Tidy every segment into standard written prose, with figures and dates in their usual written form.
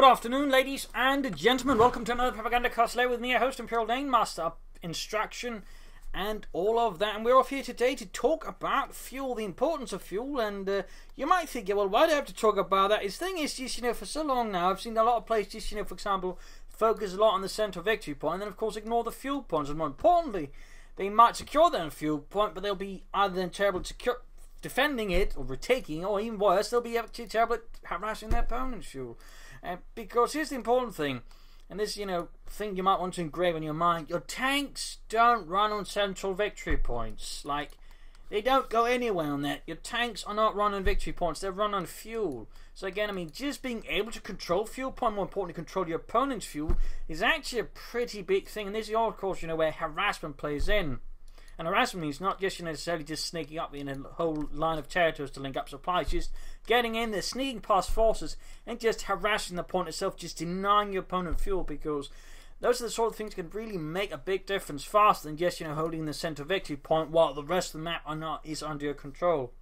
Good afternoon, ladies and gentlemen. Welcome to another Propagandacast. Lehr with me, your host, Imperial Dane, Master Instruction, and all of that. And we're off here today to talk about fuel, the importance of fuel. And you might think, well, why do I have to talk about that? The thing is, just, for so long now, I've seen a lot of places, for example, focus a lot on the central victory point, and then, of course, ignore the fuel points. And more importantly, they might secure their fuel point, but they'll be either then terrible at defending it or retaking, or even worse, they'll be actually terrible at harassing their opponent's fuel. Because here's the important thing, and this, thing you might want to engrave in your mind: your tanks don't run on central victory points. Like, they don't go anywhere on that. Your tanks are not run on victory points; they run on fuel. So again, just being able to control fuel point, more importantly, control your opponent's fuel, is actually a pretty big thing. And this is, of course, where harassment plays in. And harassment means not just necessarily just sneaking up in a whole line of territories to link up supplies, just getting in there, sneaking past forces, and just harassing the point itself, just denying your opponent fuel, because those are the sort of things that can really make a big difference faster than just holding the center victory point while the rest of the map is under your control.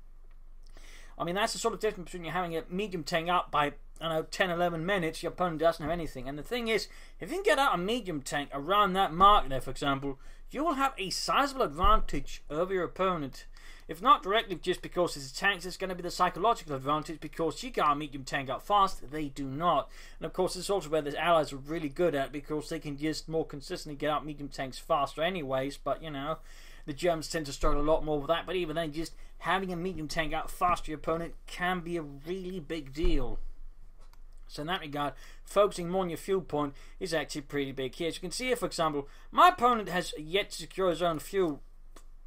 I mean, that's the sort of difference between you having a medium tank up by 10, 11 minutes, your opponent doesn't have anything. And the thing is, if you can get out a medium tank around that mark there, for example, you will have a sizable advantage over your opponent. If not directly just because it's tanks, it's going to be the psychological advantage, because you got a medium tank up fast, they do not. And of course, this is also where the allies are really good at, because they can just more consistently get out medium tanks faster anyways. But the Germans tend to struggle a lot more with that. But even then, just having a medium tank out faster your opponent can be a really big deal. So in that regard, focusing more on your fuel point is actually pretty big here. As you can see here, for example, my opponent has yet to secure his own fuel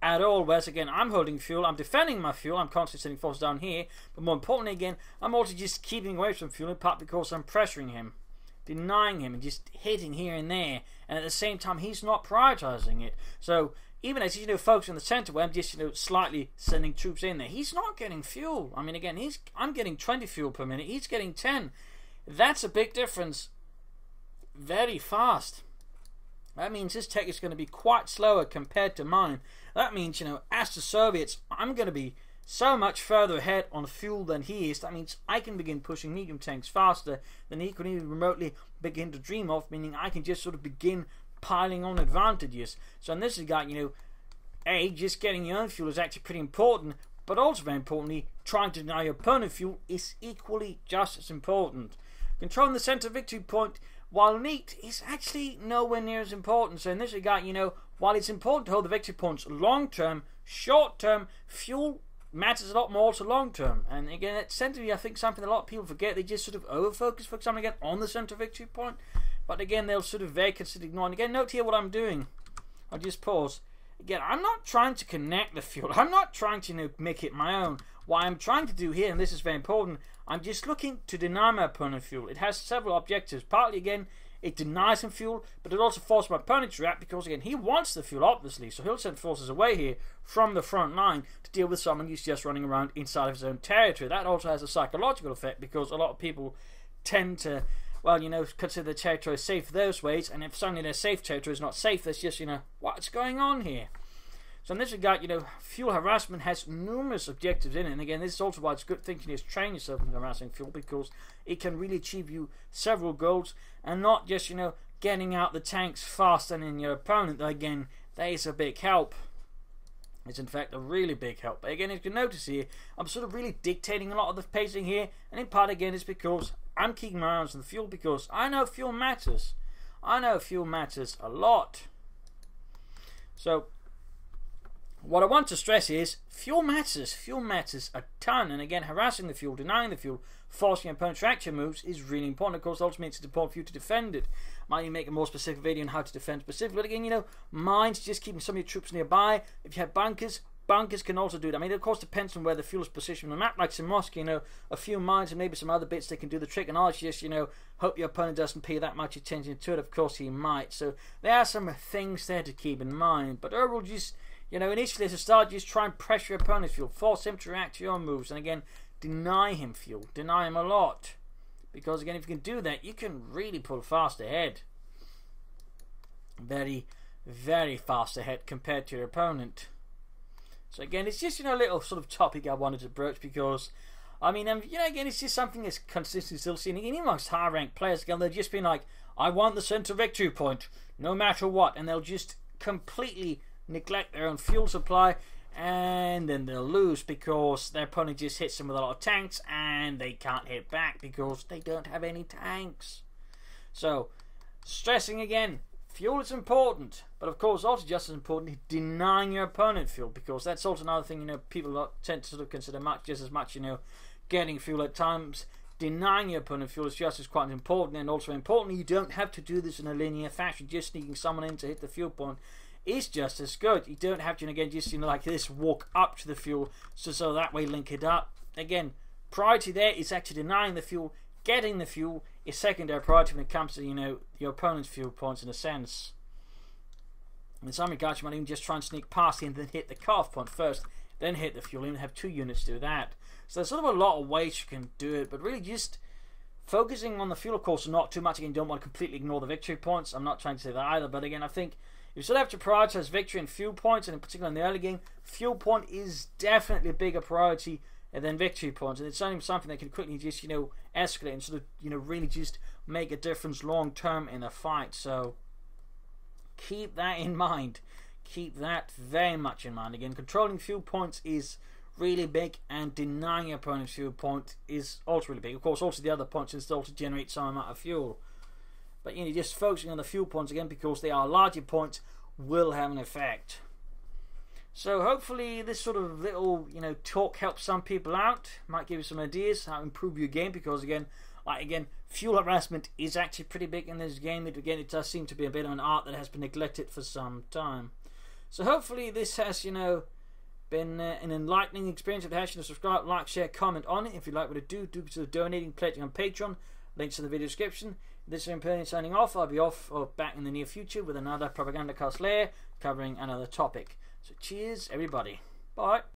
at all, whereas again, I'm holding fuel, I'm defending my fuel, I'm constantly sending forces down here, but more importantly again, I'm also just keeping away from fuel, in part because I'm pressuring him, denying him, and just hitting here and there, and at the same time, he's not prioritizing it. So even as he's focusing on the center where I'm just slightly sending troops in there, he's not getting fuel. I mean, again, I'm getting 20 fuel per minute, he's getting 10. That's a big difference very fast. That means his tech is going to be quite slower compared to mine. That means, as the Soviets, I'm going to be so much further ahead on fuel than he is. That means I can begin pushing medium tanks faster than he could even remotely begin to dream of, meaning I can just sort of begin piling on advantages. So in this regard, just getting your own fuel is actually pretty important, but also very importantly, trying to deny your opponent fuel is equally just as important. Controlling the center victory point, while neat, is actually nowhere near as important. So in this regard, while it's important to hold the victory points long term, short term, fuel matters a lot more to long term. And again, at center, I think something a lot of people forget. They just sort of over focus, for example, again on the center victory point, but again they'll sort of very consider ignoring. Again, note here what I'm doing. I'll just pause. Again, I'm not trying to connect the fuel. I'm not trying to make it my own. What I'm trying to do here, and this is very important, I'm just looking to deny my opponent fuel. It has several objectives. Partly, again, it denies him fuel, but it also forces my opponent to react, because, again, he wants the fuel, obviously, so he'll send forces away here from the front line to deal with someone who's just running around inside of his own territory. That also has a psychological effect, because a lot of people tend to, consider the territory safe those ways, and if suddenly their safe territory is not safe, there's just, what's going on here? So in this regard, fuel harassment has numerous objectives in it. And again, this is also why it's good thinking is train yourself in harassing fuel, because it can really achieve you several goals, and not just, getting out the tanks faster than your opponent. Again, that is a big help. It's in fact a really big help. But again, as you can notice here, I'm sort of really dictating a lot of the pacing here. And in part, again, it's because I'm keeping my eyes on the fuel, because I know fuel matters. I know fuel matters a lot. So what I want to stress is fuel matters. Fuel matters a ton. And again, harassing the fuel, denying the fuel, forcing your opponent's reaction moves is really important. Of course, ultimately, it's important for you to defend it. Might you make a more specific video on how to defend specifically? But again, mines, just keeping some of your troops nearby. If you have bunkers, bunkers can also do that. I mean, it of course depends on where the fuel is positioned on the map. Like Simosk, a few mines and maybe some other bits that can do the trick. And I'll just, hope your opponent doesn't pay that much attention to it. Of course, he might. So there are some things there to keep in mind. But overall, just initially as a start, just try and pressure your opponent's fuel. Force him to react to your moves. And again, deny him fuel. Deny him a lot. Because again, if you can do that, you can really pull fast ahead. Very, very fast ahead compared to your opponent. So again, it's just a little sort of topic I wanted to broach, because I mean, you know, again, it's just something that's consistently still seen even amongst high ranked players. Again, they've just been like, I want the center victory point, no matter what, and they'll just completely neglect their own fuel supply, and then they'll lose because their opponent just hits them with a lot of tanks, and they can't hit back because they don't have any tanks. So, stressing again, fuel is important, but of course also just as important is denying your opponent fuel, because that's also another thing, you know, people tend to sort of consider just as much, you know, getting fuel at times. Denying your opponent fuel is just as quite important, and also importantly, you don't have to do this in a linear fashion. Just sneaking someone in to hit the fuel point is just as good. You don't have to, again, just, you know, like this, walk up to the fuel, so that way link it up. Again, priority there is actually denying the fuel. Getting the fuel is secondary priority when it comes to, you know, your opponent's fuel points in a sense. In some regards, you might even just try and sneak past and then hit the cutoff point first, then hit the fuel, and have 2 units do that. So there's sort of a lot of ways you can do it, but really just focusing on the fuel, of course, not too much. Again, you don't want to completely ignore the victory points. I'm not trying to say that either, but again, I think you still have to prioritize victory and fuel points, and in particular in the early game, fuel point is definitely a bigger priority than victory points, and it's only something that can quickly just, you know, escalate and sort of, you know, really just make a difference long term in a fight. So keep that in mind. Keep that very much in mind. Again, controlling fuel points is really big, and denying your opponent's fuel point is also really big. Of course, also the other points is also generate some amount of fuel. But, you know, just focusing on the fuel points again, because they are larger points, will have an effect. So hopefully this sort of little, you know, talk helps some people out. Might give you some ideas how to improve your game, because again, fuel harassment is actually pretty big in this game. It does seem to be a bit of an art that has been neglected for some time. So hopefully this has, you know, been an enlightening experience. If you haven't, subscribe, like, share, comment on it. If you'd like what to do consider donating, pledging on Patreon. Links in the video description. This is Imperial signing off. I'll be off or back in the near future with another Propagandacast Lehr covering another topic. So cheers, everybody. Bye.